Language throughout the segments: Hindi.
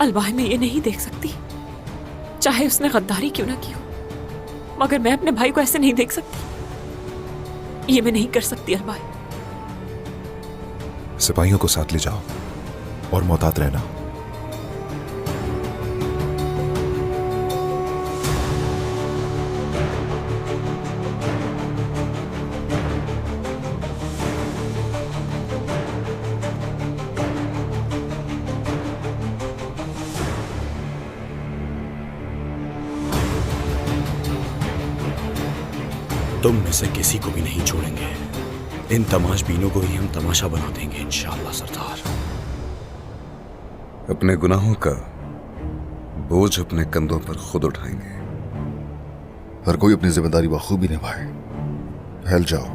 अलवाह मैं ये नहीं देख सकती, चाहे उसने गद्दारी क्यों ना की हो, मगर मैं अपने भाई को ऐसे नहीं देख सकती। ये मैं नहीं कर सकती अलवाह। सिपाहियों को साथ ले जाओ और मोहतात रहना। तुम में से किसी को भी नहीं छोड़ेंगे। इन तमाशबीनों को ही हम तमाशा बना देंगे इंशाअल्लाह सरदार। अपने गुनाहों का बोझ अपने कंधों पर खुद उठाएंगे। हर कोई अपनी जिम्मेदारी बखूबी निभाए। फैल जाओ।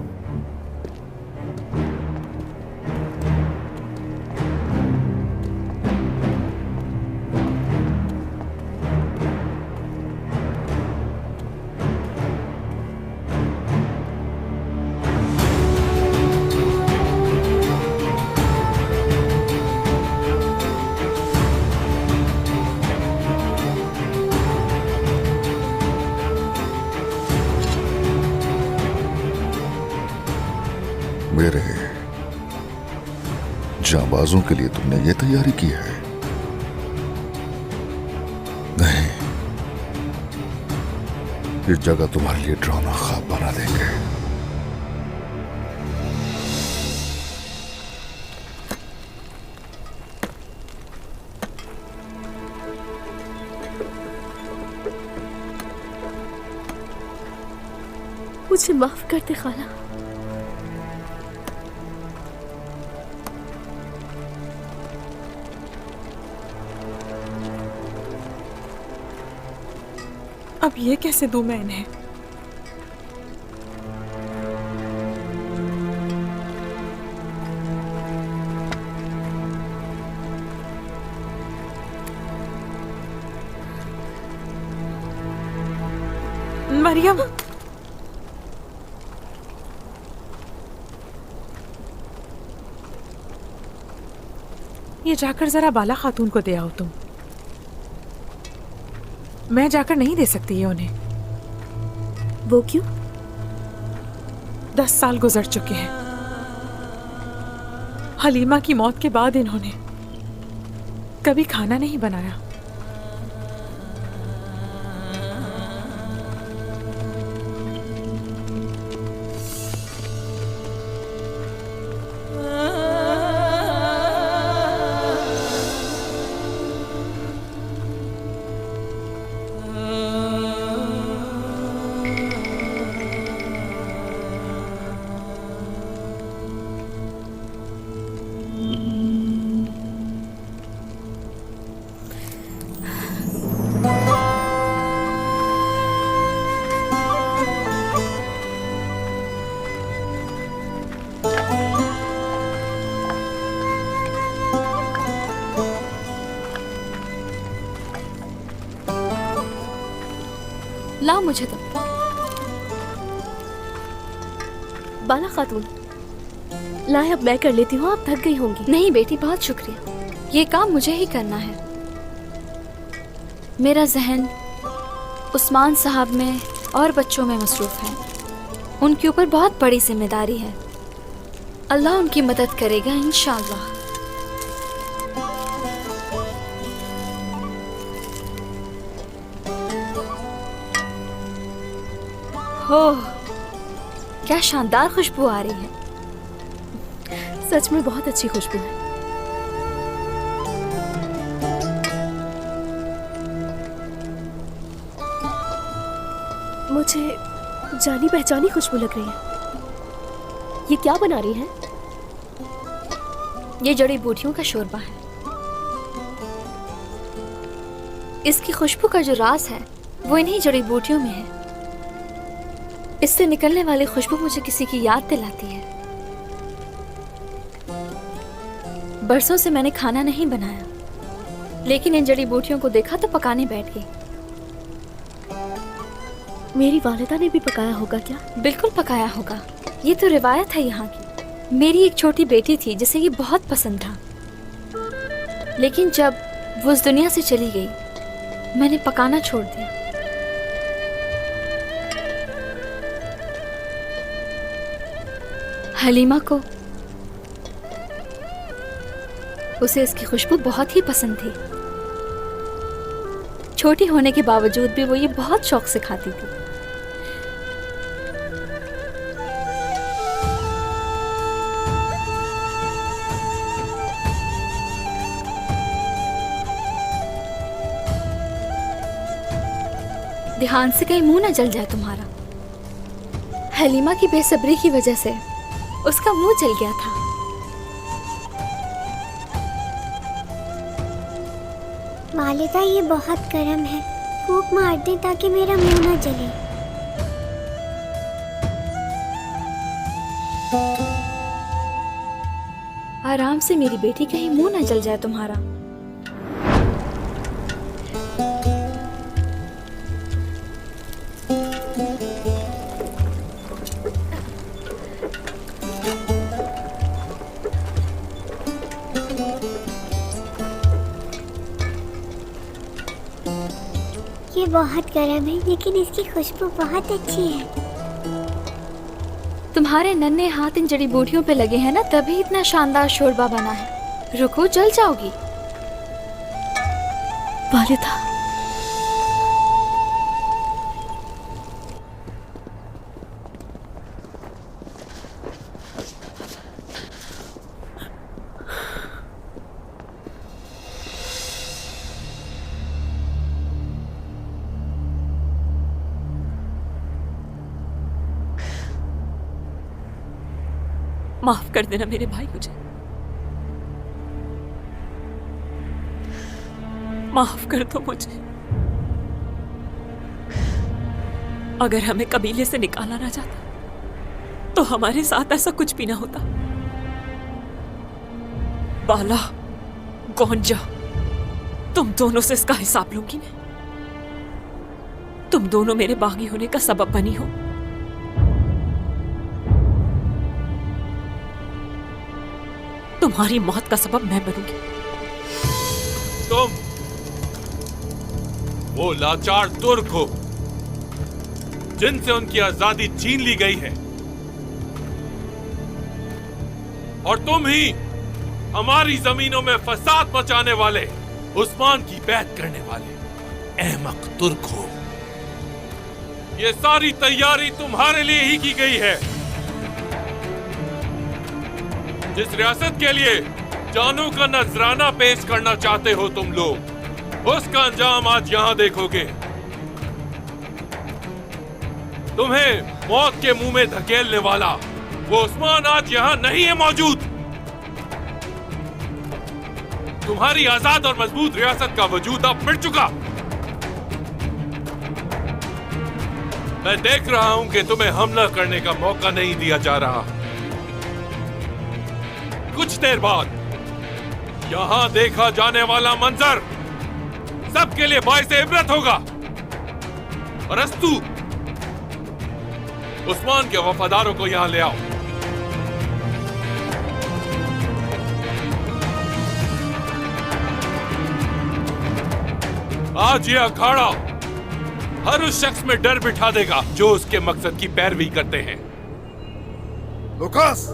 मेरे जांबाजों के लिए तुमने ये तैयारी की है? नहीं, इस जगह तुम्हारे लिए डरावना ख्वाब बना देंगे। मुझे माफ कर दे खाला। अब ये कैसे दूं मैं इन्हें? मरियम, ये जाकर जरा बाला खातून को दे आओ तुम। मैं जाकर नहीं दे सकती है उन्हें। वो क्यों? 10 साल गुजर चुके हैं। हलीमा की मौत के बाद इन्होंने कभी खाना नहीं बनाया। लाओ मुझे तो। बाला खातून, लाए अब मैं कर लेती हूँ, आप थक गई होंगी। नहीं बेटी, बहुत शुक्रिया। ये काम मुझे ही करना है। मेरा जहन उस्मान साहब में और बच्चों में मसरूफ है। उनके ऊपर बहुत बड़ी जिम्मेदारी है। अल्लाह उनकी मदद करेगा इंशाअल्लाह। हो, क्या शानदार खुशबू आ रही है। सच में बहुत अच्छी खुशबू है। मुझे जानी पहचानी खुशबू लग रही है। ये क्या बना रही है? ये जड़ी बूटियों का शोरबा है। इसकी खुशबू का जो राज है वो इन्हीं जड़ी बूटियों में है। इससे निकलने वाली खुशबू मुझे किसी की याद दिलाती है। बरसों से मैंने खाना नहीं बनाया, लेकिन इन जड़ी बूटियों को देखा तो पकाने बैठ गई। मेरी वालिदा ने भी पकाया होगा क्या? बिल्कुल पकाया होगा। ये तो रिवायत है यहाँ की। मेरी एक छोटी बेटी थी जिसे ये बहुत पसंद था, लेकिन जब वो इस दुनिया से चली गई, मैंने पकाना छोड़ दिया। हलीमा को उसे इसकी खुशबू बहुत ही पसंद थी। छोटी होने के बावजूद भी वो ये बहुत शौक से खाती थी। ध्यान से कहीं मुंह न जल जाए तुम्हारा। हलीमा की बेसब्री की वजह से उसका मुंह जल गया था। वालिदा, ये बहुत गर्म है, फूंक मार दे ताकि मेरा मुंह ना जले। आराम से मेरी बेटी, कहीं मुंह न जल जाए तुम्हारा। ये बहुत गर्म है, लेकिन इसकी खुशबू बहुत अच्छी है। तुम्हारे नन्हे हाथ इन जड़ी बूटियों पे लगे हैं ना, तभी इतना शानदार शोरबा बना है। रुको, जल जाओगी। वालिदा, माफ कर देना मेरे भाई, मुझे माफ कर दो मुझे। अगर हमें कबीले से निकाला ना जाता तो हमारे साथ ऐसा कुछ भी ना होता। बाला, गोंजा, तुम दोनों से इसका हिसाब लूंगी मैं। तुम दोनों मेरे बागी होने का सबब बनी हो। तुम्हारी मौत का सबब मैं बनूंगी। तुम वो लाचार तुर्क हो जिनसे उनकी आजादी छीन ली गई है, और तुम ही हमारी जमीनों में फसाद मचाने वाले, उस्मान की बैत करने वाले अहमक तुर्क हो। ये सारी तैयारी तुम्हारे लिए ही की गई है। जिस रियासत के लिए जानों का नजराना पेश करना चाहते हो तुम लोग, उसका अंजाम आज यहां देखोगे। तुम्हें मौत के मुंह में धकेलने वाला वो उस्मान आज यहां नहीं है मौजूद। तुम्हारी आजाद और मजबूत रियासत का वजूद अब मिट चुका। मैं देख रहा हूं कि तुम्हें हमला करने का मौका नहीं दिया जा रहा। कुछ देर बाद यहां देखा जाने वाला मंजर सबके लिए बाइस इबरत होगा। और अस्तु, उस्मान के वफादारों को यहां ले आओ। आज यह अखाड़ा हर उस शख्स में डर बिठा देगा जो उसके मकसद की पैरवी करते हैं। लुकास,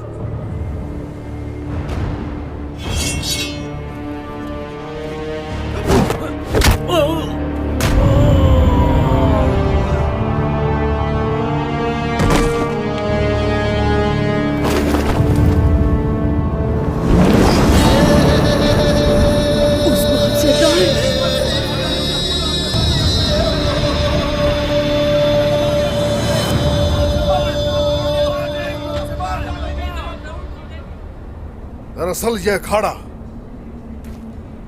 दरअसल यह अखाड़ा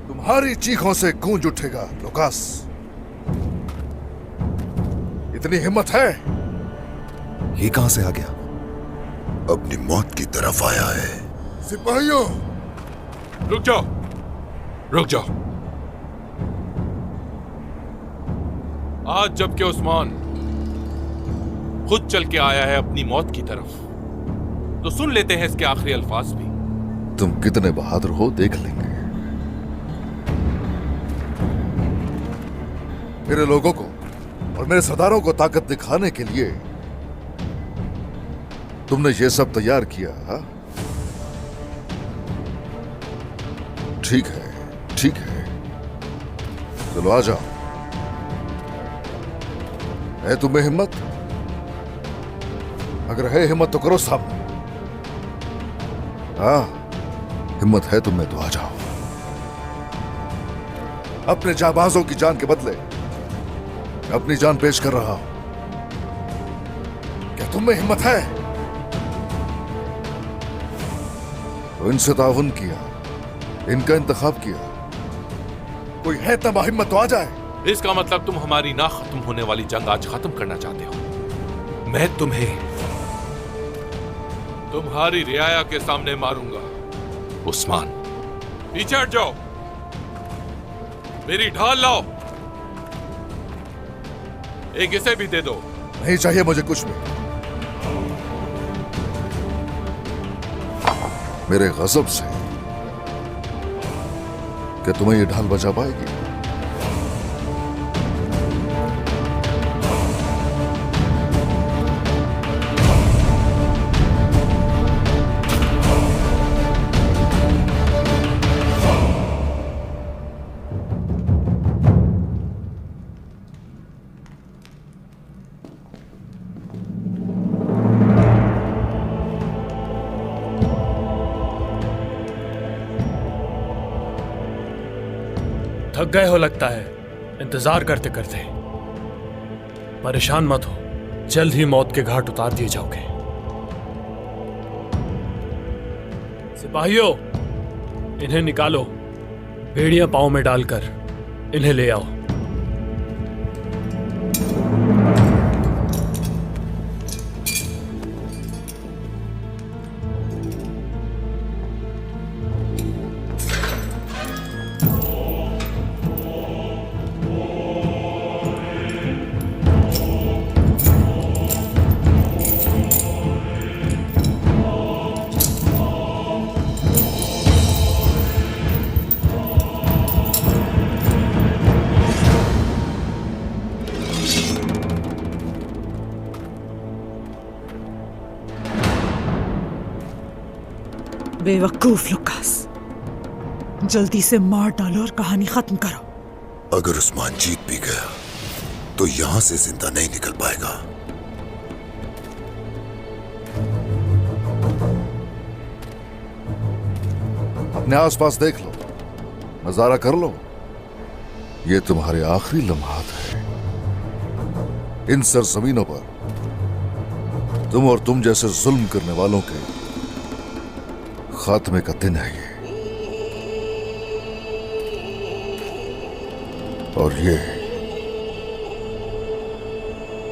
तुम्हारी चीखों से गूंज उठेगा। लुकास, इतनी हिम्मत है? ये कहां से आ गया? अपनी मौत की तरफ आया है। सिपाहियों, रुक जाओ, रुक जाओ। आज जबकि उस्मान खुद चल के आया है अपनी मौत की तरफ, तो सुन लेते हैं इसके आखिरी अल्फाज भी। तुम कितने बहादुर हो देख लेंगे। मेरे लोगों को और मेरे सरदारों को ताकत दिखाने के लिए तुमने ये सब तैयार किया, हा? ठीक है, चलो आ जाओ। है तुम्हें हिम्मत? अगर है हिम्मत तो करो सामने। हाँ, हिम्मत है तुम में तो आ जाओ। अपने जाबाजों की जान के बदले मैं अपनी जान पेश कर रहा हूं। क्या तुम में हिम्मत है? तो इनसे ताउन किया, इनका इंतखाब किया। कोई है तब हिम्मत तो आ जाए। इसका मतलब तुम हमारी ना खत्म होने वाली जंग आज खत्म करना चाहते हो। मैं तुम्हें तुम्हारी रियाया के सामने मारूंगा। उस्मान, पीछे हट जाओ, मेरी ढाल लाओ। एक इसे भी दे दो। नहीं चाहिए मुझे कुछ भी। मेरे गजब से क्या तुम्हें ये ढाल बचा पाएगी? थक गए हो लगता है इंतजार करते करते। परेशान मत हो, जल्द ही मौत के घाट उतार दिए जाओगे। सिपाहियों, इन्हें निकालो, बेड़ियां पांव में डालकर इन्हें ले आओ। बेवकूफ लुकास, जल्दी से मार डालो और कहानी खत्म करो। अगर उस्मान जीत भी गया तो यहां से जिंदा नहीं निकल पाएगा। अपने आसपास देख लो, नजारा कर लो। ये तुम्हारे आखिरी लम्हात है। इन सरजमीनों पर तुम और तुम जैसे जुल्म करने वालों के खात्मे का दिन है ये। और ये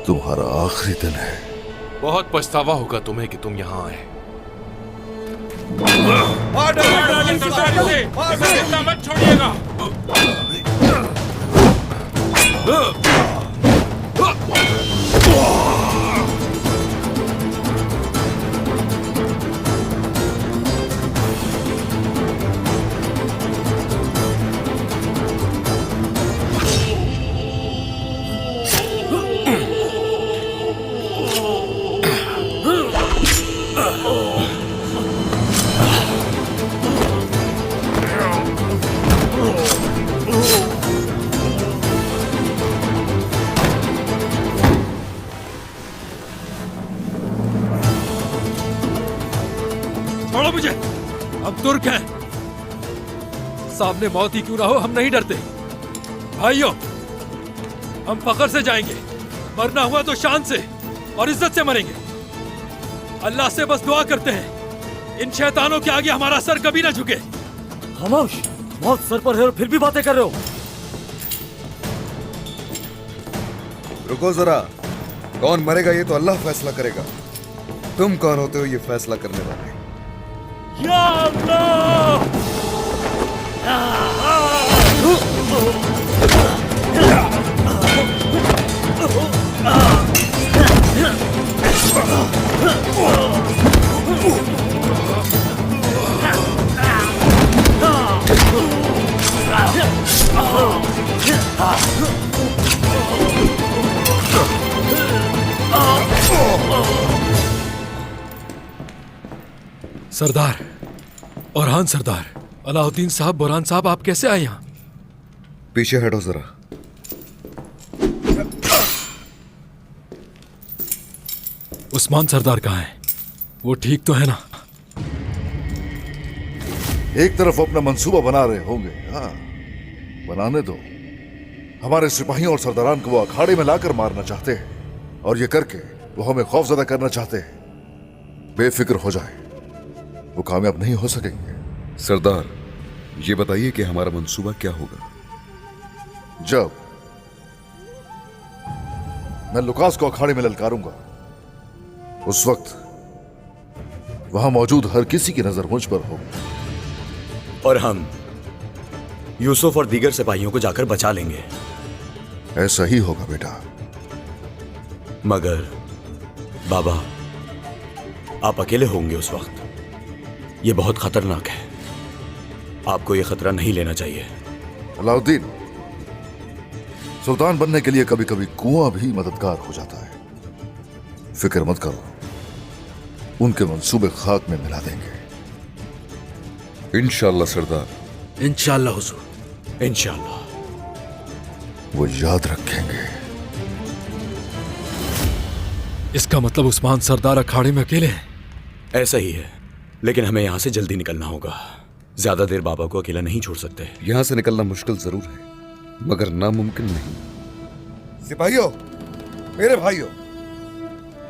तुम्हारा आखिरी दिन है। बहुत पछतावा होगा तुम्हें कि तुम यहां आए। मत छोड़िएगा। छोड़ो मुझे, हम तुर्क हैं। सामने मौत ही क्यों ना हो, हम नहीं डरते। भाइयों, हम फख्र से जाएंगे। मरना हुआ तो शान से और इज्जत से मरेंगे। अल्लाह से बस दुआ करते हैं इन शैतानों के आगे हमारा सर कभी ना झुके। खामोश, मौत सर पर है और फिर भी बातें कर रहे हो। रुको जरा, कौन मरेगा ये तो अल्लाह फैसला करेगा। तुम कौन होते हो ये फैसला करने वाले? या अल्लाह! सरदार, औरहान सरदार, अलाउद्दीन साहब, बुरहान साहब, आप कैसे आए यहाँ? पीछे हटो जरा। उस्मान सरदार कहाँ हैं? वो ठीक तो है ना? एक तरफ अपना मंसूबा बना रहे होंगे। हाँ, बनाने दो। हमारे सिपाहियों और सरदारान को वो अखाड़े में लाकर मारना चाहते हैं, और ये करके वो हमें खौफजदा करना चाहते हैं। बेफिक्र हो जाए, वो कामयाब नहीं हो सकेंगे। सरदार, ये बताइए कि हमारा मंसूबा क्या होगा? जब मैं लुकास को अखाड़े में ललकारूंगा, उस वक्त वहां मौजूद हर किसी की नजर मुझ पर होगी, और हम यूसुफ और दीगर सिपाहियों को जाकर बचा लेंगे। ऐसा ही होगा बेटा। मगर बाबा, आप अकेले होंगे उस वक्त। यह बहुत खतरनाक है, आपको यह खतरा नहीं लेना चाहिए। अलाउद्दीन, सुल्तान बनने के लिए कभी कभी कुआं भी मददगार हो जाता है। फिक्र मत करो, उनके मंसूबे खाक में मिला देंगे। इंशाल्लाह सरदार। इंशाल्लाह हुजूर, इंशाल्लाह। वो याद रखेंगे। इसका मतलब उस्मान सरदार अखाड़े में अकेले हैं? ऐसा ही है, लेकिन हमें यहां से जल्दी निकलना होगा। ज्यादा देर बाबा को अकेला नहीं छोड़ सकते। यहां से निकलना मुश्किल जरूर है, मगर नामुमकिन नहीं। सिपाहियों, मेरे भाइयों,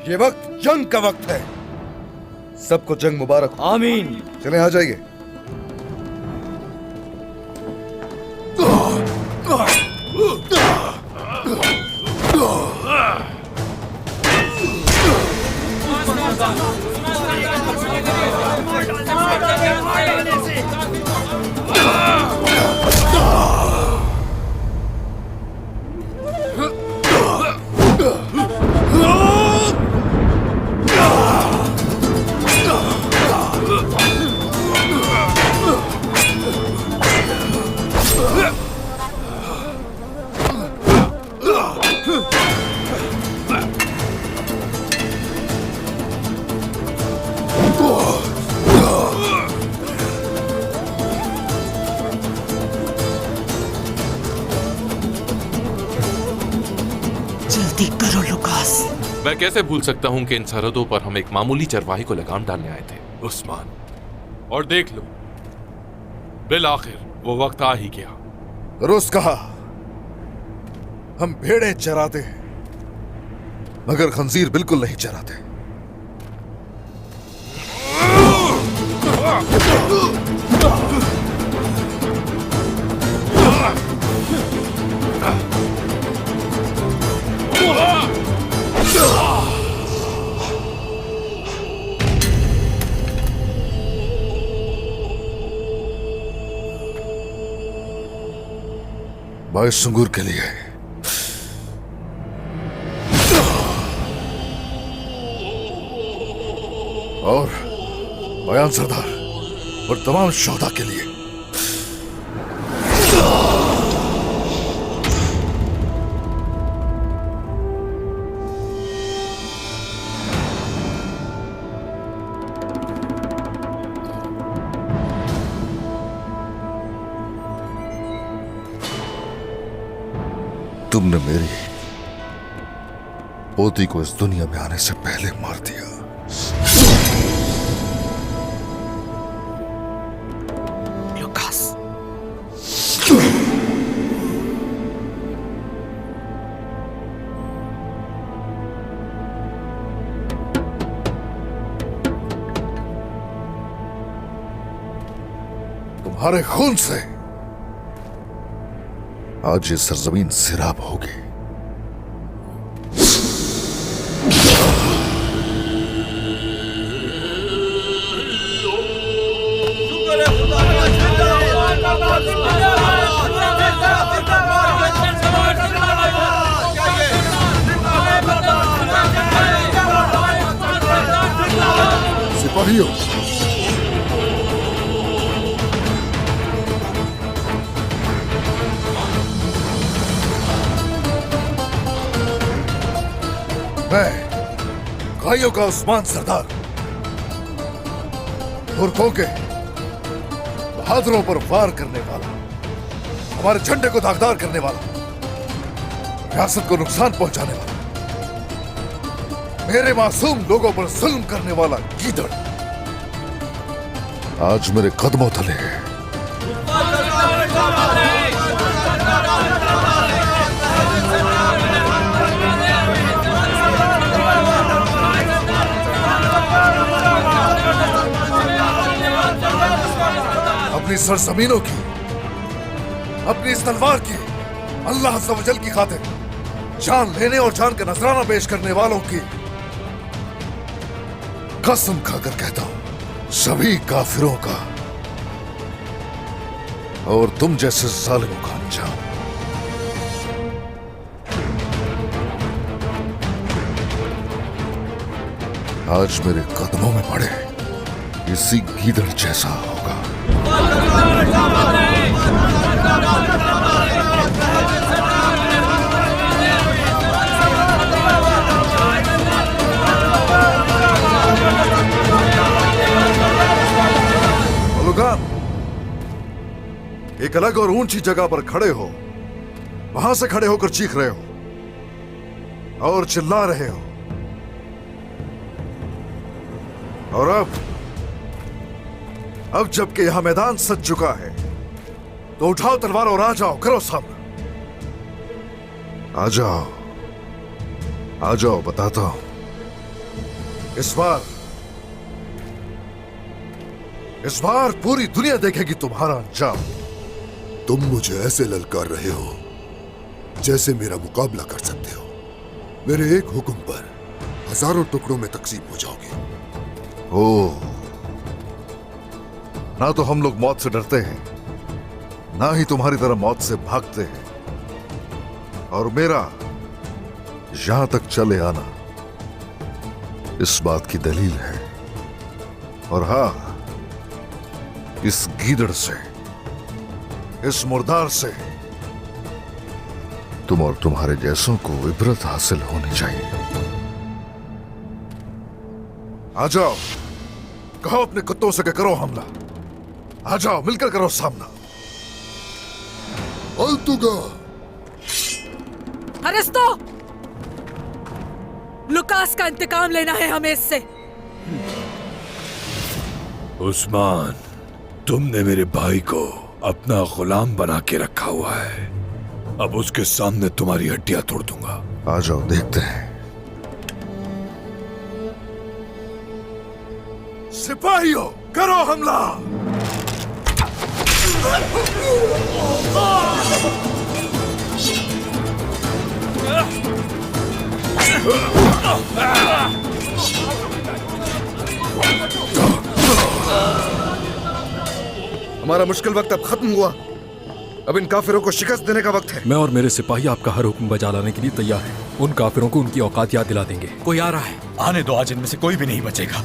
ये वक्त जंग का वक्त है। सबको जंग मुबारक। आमीन। चले, आ जाइए। जल्दी करो लुकास। मैं कैसे भूल सकता हूं कि इन सरहदों पर हम एक मामूली चरवाहे को लगाम डालने आए थे, उस्मान। और देख लो, बिल आखिर वो वक्त आ ही गया। दुरुस्त कहा। हम भेड़ें चराते हैं, मगर खंजीर बिल्कुल नहीं चराते। बाइस सुंगूर के लिए और बयान सरदार और तमाम शोहदा के लिए। तुमने मेरी पोती को इस दुनिया में आने से पहले मार दिया। लुकास, तुम्हारे खून से आज ये सरजमीन सिराब होगी। सिपाहियों, मैं गायों का उस्मान सरदार मूर्खों के बहादुरों पर वार करने वाला, हमारे झंडे को दागदार करने वाला, रियासत को नुकसान पहुंचाने वाला, मेरे मासूम लोगों पर जुल्म करने वाला गीदड़ आज मेरे कदमों तले है। अपनी सरजमीनों की, अपनी इस तलवार की, अल्लाह अज़्ज़ व जल की खातिर जान लेने और जान का नजराना पेश करने वालों की कसम खाकर कहता हूं, सभी काफिरों का और तुम जैसे जालिमों का अंजाम। आज मेरे कदमों में पड़े इसी गीदड़ जैसा होगा। बलुगान, एक अलग और ऊंची जगह पर खड़े हो, वहां से खड़े होकर चीख रहे हो और चिल्ला रहे हो, और अब जबकि यहां मैदान सज चुका है तो उठाओ तलवार और आ जाओ, करो सामना। आ जाओ बताता हूं। इस बार पूरी दुनिया देखेगी तुम्हारा अंजाम। तुम मुझे ऐसे ललकार रहे हो जैसे मेरा मुकाबला कर सकते हो। मेरे एक हुक्म पर हजारों टुकड़ों में तकसीम हो जाओगे। ओह, ना तो हम लोग मौत से डरते हैं, ना ही तुम्हारी तरह मौत से भागते हैं, और मेरा यहां तक चले आना इस बात की दलील है। और हां, इस गीदड़ से, इस मुर्दार से तुम और तुम्हारे जैसों को इबरत हासिल होनी चाहिए। आ जाओ, कहो अपने कुत्तों से कि करो हमला। आ जाओ, मिलकर करो सामना। अल्तुगा, अरिस्तो, लुकास का इंतकाम लेना है हमें इससे। उस्मान, तुमने मेरे भाई को अपना गुलाम बना के रखा हुआ है। अब उसके सामने तुम्हारी हड्डियां तोड़ दूंगा। आ जाओ, देखते हैं। सिपाहियों, करो हमला। हमारा मुश्किल वक्त अब खत्म हुआ। अब इन काफिरों को शिकस्त देने का वक्त है। मैं और मेरे सिपाही आपका हर हुक्म बजा लाने के लिए तैयार हैं। उन काफिरों को उनकी औकात याद दिला देंगे। कोई आ रहा है, आने दो। आज इनमें से कोई भी नहीं बचेगा।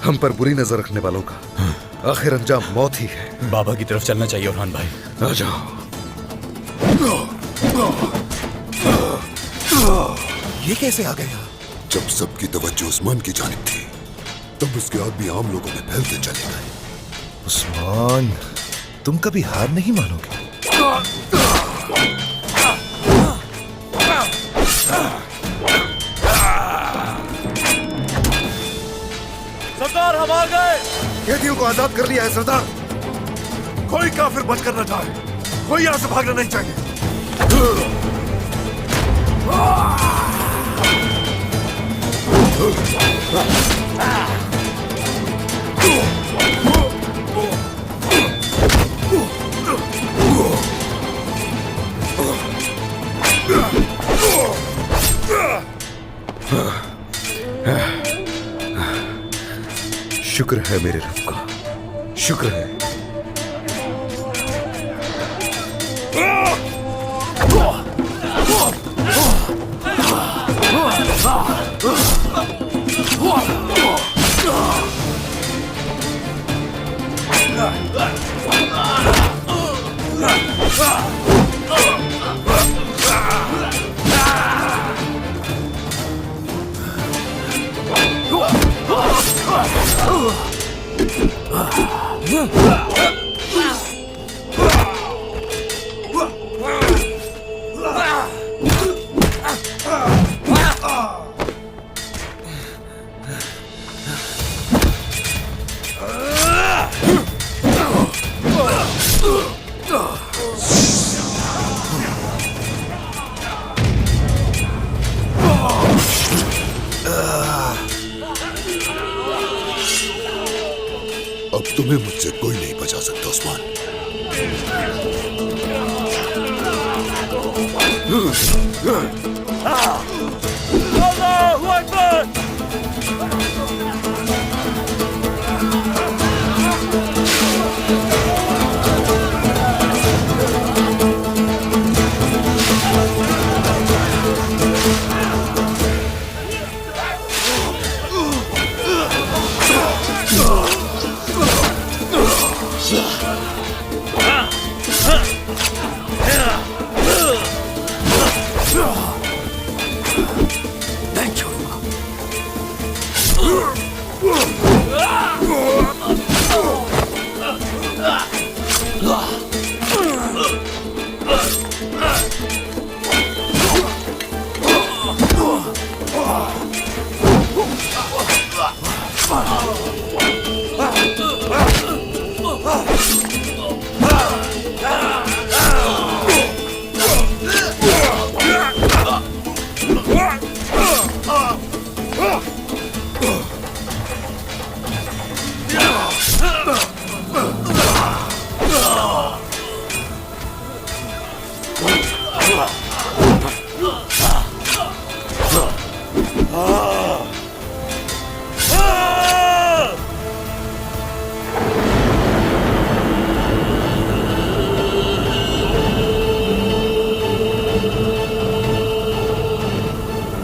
हम पर बुरी नजर रखने वालों का आखिर अंजाम मौत ही है। बाबा की तरफ चलना चाहिए ओरहान भाई। आ जाओ। ये कैसे आ गया? जब सबकी तवज्जो उस्मान की जानिब थी, तब उसके आदमी आम लोगों में फैलते चले गए। उस्मान, तुम कभी हार नहीं मानोगे। सरदार, हम आ गए। कैदियों को आजाद कर लिया है सरदार। कोई काफिर बचकर न जाए, कोई यहां से भागना नहीं चाहिए। शुक्र है मेरे रब का, शुक्र है। अब तुम्हें मुझसे कोई नहीं बचा सकता उस्मान।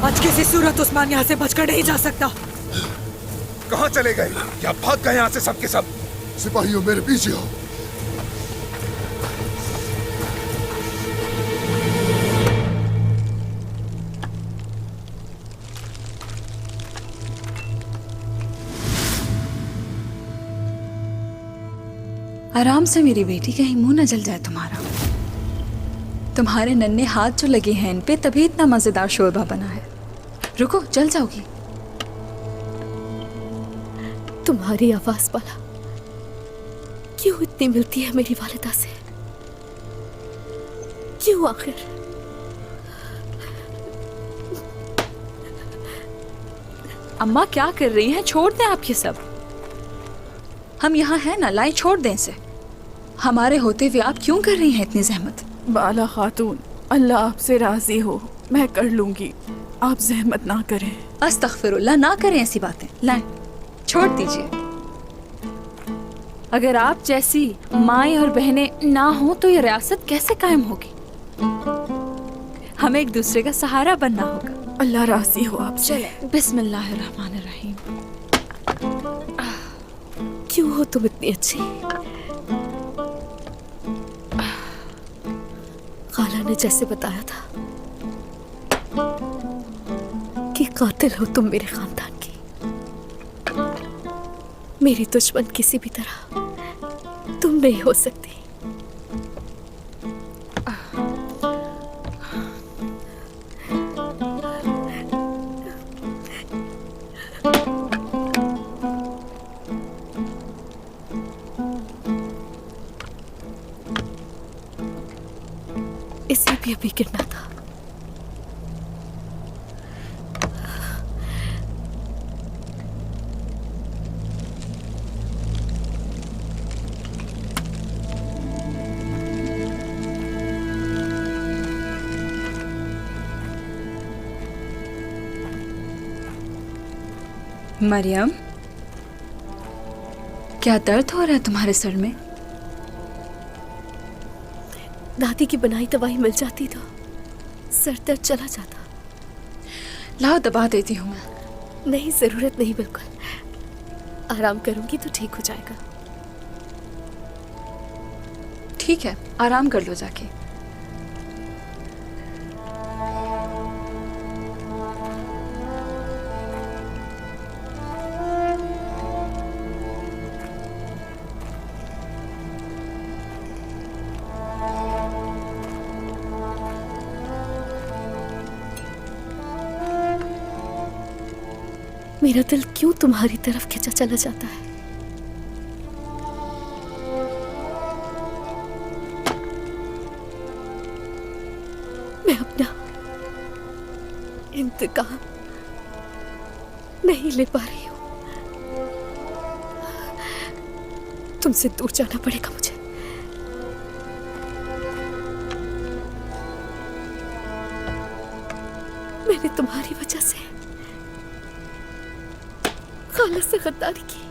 आज किसी सूरत उस्मान यहाँ से बचकर नहीं जा सकता। कहाँ चले गए? क्या भाग गए यहाँ से सबके सब? सिपाहियों मेरे पीछे आओ। आराम से मेरी बेटी, कहीं मुंह न जल जाए तुम्हारा। तुम्हारे नन्हे हाथ जो लगे हैं इन पे, तभी इतना मजेदार शोरबा बना है। रुको, जल जाओगी। तुम्हारी आवाज वाला क्यों इतनी मिलती है मेरी वालिदा से? क्यों आखिर? अम्मा क्या कर रही हैं? छोड़ दें आप ये सब। हम यहाँ हैं ना, लाएं, छोड़ दें इसे। हमारे होते हुए आप क्यों कर रही हैं इतनी जहमत? बाला खातून, अल्लाह आपसे राजी हो, मैं कर लूंगी, आप जहमत ना करें। अस्तगफिरुल्लाह, ना करें ऐसी बातें। लाएं, छोड़ दीजिए। अगर आप जैसी माएँ और बहनें ना हो तो ये रियासत कैसे कायम होगी? हमें एक दूसरे का सहारा बनना होगा। अल्लाह राजी हो आपसे। चले, बिस्मिल्लाहिर्रहमानिर्रहीम। क्यों हो तुम इतनी अच्छी? खाला ने जैसे बताया था कि कातिल हो तुम मेरे खानदान की, मेरी दुश्मन किसी भी तरह तुम नहीं हो सकती। इसे भी अभी गिरना था। मरियम, क्या दर्द हो रहा है तुम्हारे सर में? दादी की बनाई दवाई मिल जाती तो सर दर्द चला जाता। लाओ, दबा देती हूँ मैं। नहीं, जरूरत नहीं, बिल्कुल आराम करूंगी तो ठीक हो जाएगा। ठीक है, आराम कर लो जाके। मेरा दिल क्यों तुम्हारी तरफ खिंचा चला जाता है? मैं अपना इंतकाम नहीं ले पा रही हूं। तुमसे दूर जाना पड़ेगा मुझे। मैंने तुम्हारी वजह से खाला से गद्दारी की।